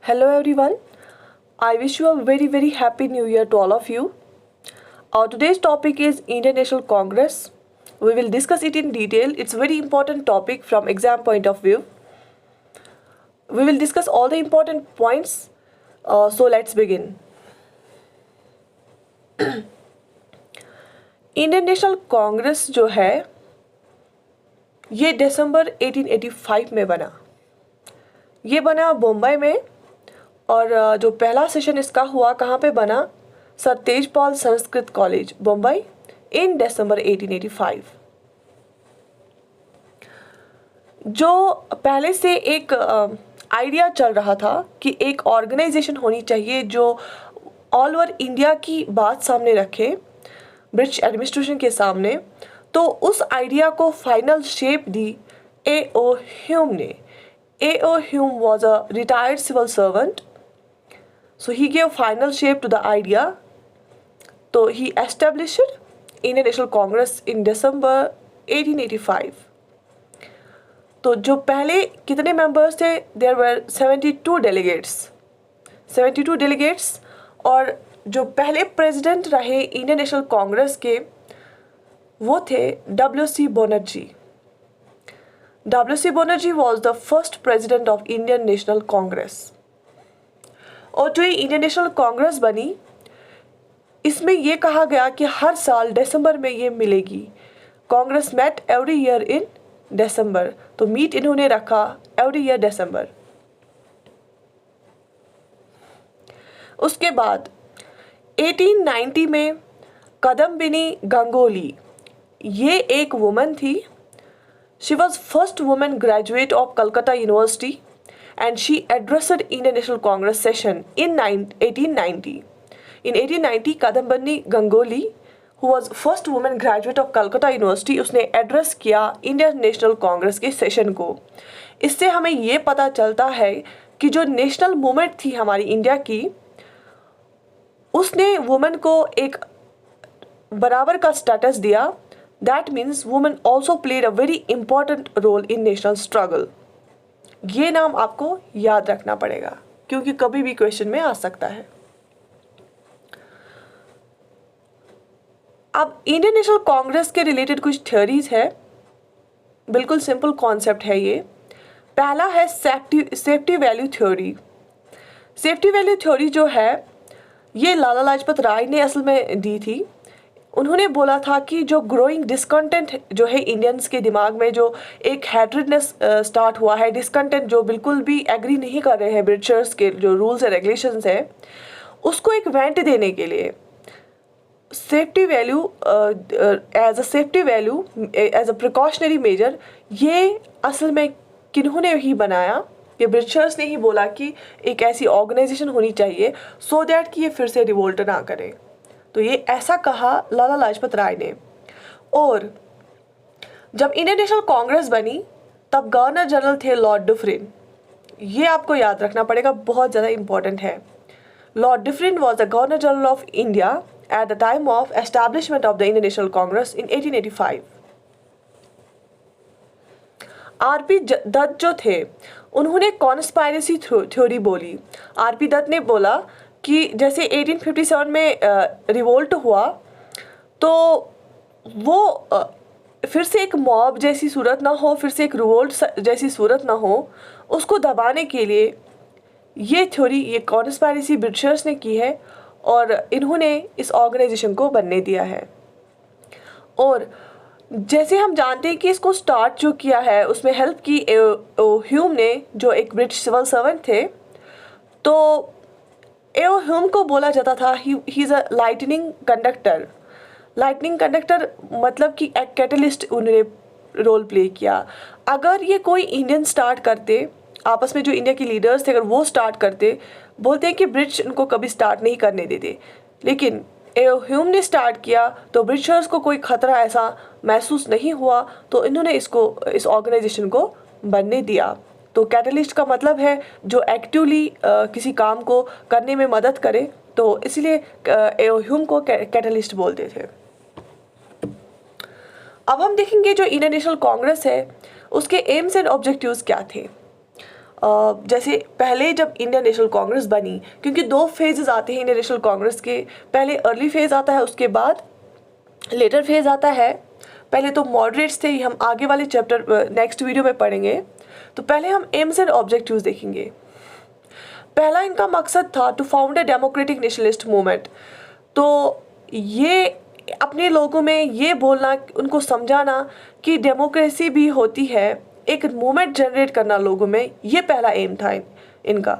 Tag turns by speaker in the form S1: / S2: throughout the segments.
S1: Hello everyone. I wish you a very happy new year to all of you. Our today's topic is Indian National Congress. We will discuss it in detail. It's a very important topic from exam point of view. We will discuss all the important points. So let's begin. Indian National Congress जो है ये दिसंबर 1885 में बना। ये बना बम्बई में और जो पहला सेशन इसका हुआ कहाँ पे बना, सर तेजपाल संस्कृत कॉलेज बम्बई इन दिसंबर 1885। जो पहले से एक आइडिया चल रहा था कि एक ऑर्गेनाइजेशन होनी चाहिए जो ऑल ओवर इंडिया की बात सामने रखे ब्रिटिश एडमिनिस्ट्रेशन के सामने, तो उस आइडिया को फाइनल शेप दी A.O. ह्यूम ने। A.O. Hume was a retired civil servant, so he gave final shape to the idea. So he established Indian National Congress in December 1885. तो जो पहले कितने मेंबर्स थे? There were 72 delegates. 72 delegates और जो पहले president रहे इंडियन नेशनल कांग्रेस के वो थे W.C. Banerjee. W.C. Banerjee was the first president of Indian National Congress. और जो ये इंडियन नेशनल कांग्रेस बनी इसमें ये कहा गया कि हर साल दिसंबर में ये मिलेगी। Congress met every year in December, तो मीट इन्होंने रखा एवरी ईयर दिसंबर। उसके बाद 1890 में कदम्बिनी गंगोली, ये एक वुमन थी। She was first woman graduate of Calcutta University and she addressed Indian National Congress session in 1890. In 1890, Kadambini Ganguly, who was first woman graduate of Calcutta University, उसने address किया Indian National Congress के session को। इससे हमें ये पता चलता है कि जो नेशनल मूवमेंट थी हमारी इंडिया की, उसने वुमेन को एक बराबर का स्टेटस दिया। That means women also played a very important role in national struggle. ये नाम आपको याद रखना पड़ेगा क्योंकि कभी भी क्वेश्चन में आ सकता है। अब इंडियन नेशनल कांग्रेस के रिलेटेड कुछ थ्योरीज है, बिल्कुल सिंपल कॉन्सेप्ट है ये। पहला है safety value theory. Safety value theory जो है ये लाला लाजपत राय ने असल में दी थी। उन्होंने बोला था कि जो ग्रोइंग डिसकंटेंट जो है इंडियंस के दिमाग में, जो एक हैट्रेडनेस स्टार्ट हुआ है, डिसकंटेंट जो बिल्कुल भी एग्री नहीं कर रहे हैं ब्रिटिशर्स के जो रूल्स एंड रेगुलेशंस हैं, उसको एक वेंट देने के लिए safety value as a precautionary measure, ये असल में किन्होंने ही बनाया? ये ब्रिटिशर्स ने ही बोला कि एक ऐसी ऑर्गेनाइजेशन होनी चाहिए सो दैट कि ये फिर से रिवोल्ट ना करें। तो ये ऐसा कहा लाला लाजपत राय ने। और जब इंडियन नेशनल कांग्रेस बनी तब गवर्नर जनरल थे लॉर्ड डुफरिन। ये आपको याद रखना पड़ेगा, बहुत ज़्यादा इंपॉर्टेंट है। Lord Dufferin was the governor general of India at the time of establishment of the Indian National Congress in 1885। R P. Dutt जो थे उन्होंने कॉन्स्पायरेसी थ्योरी बोली। आर.पी. दत्त ने बोला कि जैसे 1857 में रिवोल्ट हुआ तो वो फिर से एक मॉब जैसी सूरत ना हो, फिर से एक रिवोल्ट जैसी सूरत ना हो, उसको दबाने के लिए ये थ्योरी, ये कॉन्स्पायरेसी ब्रिटिशर्स ने की है और इन्होंने इस ऑर्गेनाइजेशन को बनने दिया है। और जैसे हम जानते हैं कि इसको स्टार्ट जो किया है उसमें हेल्प की ह्यूम ने, जो एक ब्रिटिश सिविल सर्वेंट थे। तो A.O. ह्यूम को बोला जाता था he is a lightning conductor. Lightning conductor मतलब कि एक कैटलिस्ट उन्होंने रोल प्ले किया। अगर ये कोई इंडियन स्टार्ट करते, आपस में जो इंडिया के लीडर्स थे अगर वो स्टार्ट करते, बोलते हैं कि ब्रिटिश उनको कभी स्टार्ट नहीं करने देते, लेकिन A.O. ह्यूम ने स्टार्ट किया तो ब्रिटिशर्स को कोई ख़तरा ऐसा महसूस नहीं हुआ, तो इन्होंने इस ऑर्गेनाइजेशन को बनने दिया। तो कैटलिस्ट का मतलब है जो एक्टिवली किसी काम को करने में मदद करे, तो इसलिए A.O. ह्यूम को कैटलिस्ट बोलते थे। अब हम देखेंगे जो इंडियन नेशनल कांग्रेस है उसके एम्स एंड ऑब्जेक्टिव्स क्या थे। जैसे पहले जब इंडियन नेशनल कांग्रेस बनी, क्योंकि 2 फेजेस आते हैं इंडियन नेशनल कांग्रेस के, पहले अर्ली फेज़ आता है, उसके बाद लेटर फेज़ आता है। पहले तो मॉडरेट्स थे, हम आगे वाले चैप्टर नेक्स्ट वीडियो में पढ़ेंगे। तो पहले हम एम्स एंड ऑब्जेक्टिव्स देखेंगे। पहला इनका मकसद था to found a democratic nationalist movement. तो ये अपने लोगों में ये बोलना, उनको समझाना कि डेमोक्रेसी भी होती है, एक मूवमेंट जनरेट करना लोगों में, ये पहला एम था इनका।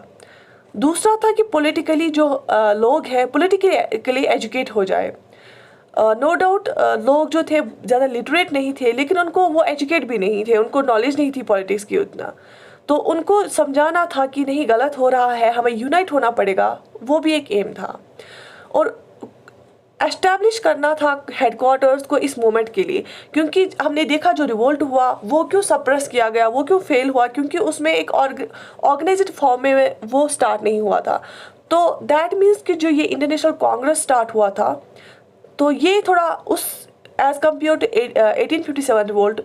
S1: दूसरा था कि पॉलिटिकली जो लोग हैं पॉलिटिकली एजुकेट हो जाए। नो डाउट लोग जो थे ज़्यादा लिटरेट नहीं थे, लेकिन उनको वो एजुकेट भी नहीं थे, उनको नॉलेज नहीं थी पॉलिटिक्स की उतना। तो उनको समझाना था कि नहीं, गलत हो रहा है, हमें यूनाइट होना पड़ेगा, वो भी एक एम था। और एस्टैब्लिश करना था हेडक्वार्टर्स को इस मूवमेंट के लिए, क्योंकि हमने देखा जो रिवोल्ट हुआ वो क्यों सप्रेस किया गया, वो क्यों फेल हुआ, क्योंकि उसमें एक ऑर्गेनाइज्ड फॉर्म में वो स्टार्ट नहीं हुआ था। तो दैट मीन्स कि जो ये इंडियन नेशनल कांग्रेस स्टार्ट हुआ था, तो ये थोड़ा उस एज कम्पेयर टू 1857 रिवोल्ट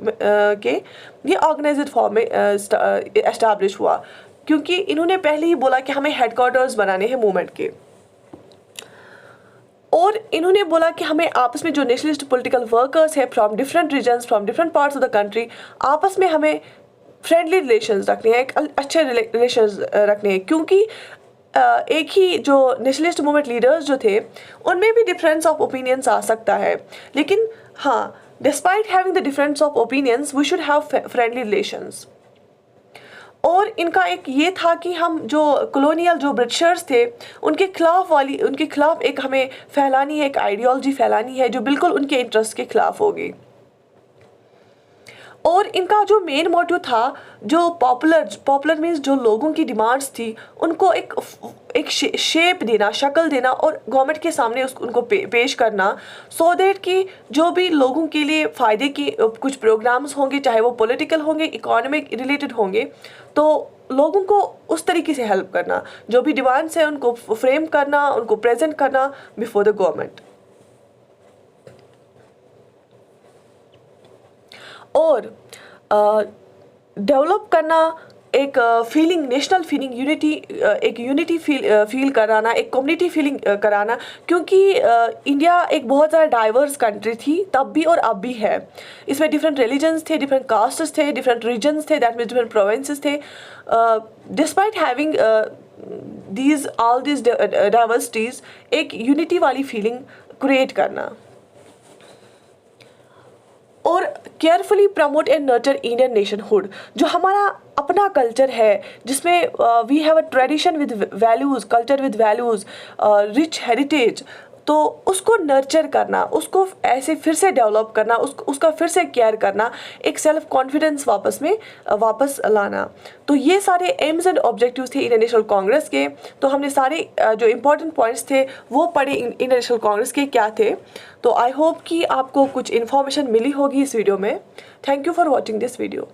S1: के ये ऑर्गेनाइज्ड फॉर्म में एस्टैब्लिश हुआ, क्योंकि इन्होंने पहले ही बोला कि हमें हेडक्वार्टर्स बनाने हैं मूवमेंट के। और इन्होंने बोला कि हमें आपस में जो नेशनलिस्ट पॉलिटिकल वर्कर्स हैं from different regions, from different parts of the country, आपस में हमें फ्रेंडली रिलेशंस रखने हैं, एक अच्छे रिलेशंस रखने हैं, क्योंकि एक ही जो नेशनलिस्ट मूवमेंट लीडर्स जो थे उनमें भी डिफरेंस ऑफ ओपिनियंस आ सकता है, लेकिन हाँ, despite having the difference of opinions we should have friendly relations. और इनका एक ये था कि हम जो कॉलोनियल जो ब्रिटिशर्स थे उनके खिलाफ एक हमें फैलानी है, एक आइडियोलॉजी फैलानी है जो बिल्कुल उनके इंटरेस्ट के खिलाफ होगी। और इनका जो मेन मोटिव था, जो पॉपुलर मीन्स जो लोगों की डिमांड्स थी उनको एक शेप देना, शक्ल देना और गवर्नमेंट के सामने उनको पेश करना, सो दैट कि जो भी लोगों के लिए फ़ायदे की कुछ प्रोग्राम्स होंगे, चाहे वो पॉलिटिकल होंगे, इकोनॉमिक रिलेटेड होंगे, तो लोगों को उस तरीके से हेल्प करना, जो भी डिमांड्स हैं उनको फ्रेम करना, उनको प्रेजेंट करना बिफोर द गवर्नमेंट। और डेवलप करना एक feeling, national feeling, unity feel कराना, एक कम्युनिटी फीलिंग कराना, क्योंकि इंडिया एक बहुत ज़्यादा डाइवर्स कंट्री थी तब भी और अब भी है। इसमें डिफरेंट रिलीजन्स थे, डिफरेंट कास्ट्स थे, डिफरेंट रीजन्स थे, दैट मीन्स डिफरेंट प्रोविंसेस थे। Despite having all this diversities, एक यूनिटी वाली फीलिंग क्रिएट करना। और carefully promote and nurture Indian nationhood, जो हमारा अपना कल्चर है, जिसमें we have a tradition with values, culture with values, rich heritage, तो उसको नर्चर करना, उसको ऐसे फिर से डेवलप करना, उसका फिर से केयर करना, एक सेल्फ कॉन्फिडेंस वापस लाना। तो ये सारे एम्स एंड ऑब्जेक्टिव्स थे इंडियन नेशनल कांग्रेस के। तो हमने सारे जो इम्पोर्टेंट पॉइंट्स थे वो पढ़े इंडियन नेशनल कांग्रेस के क्या थे। तो आई होप कि आपको कुछ इन्फॉर्मेशन मिली होगी इस वीडियो में। Thank you for watching this video.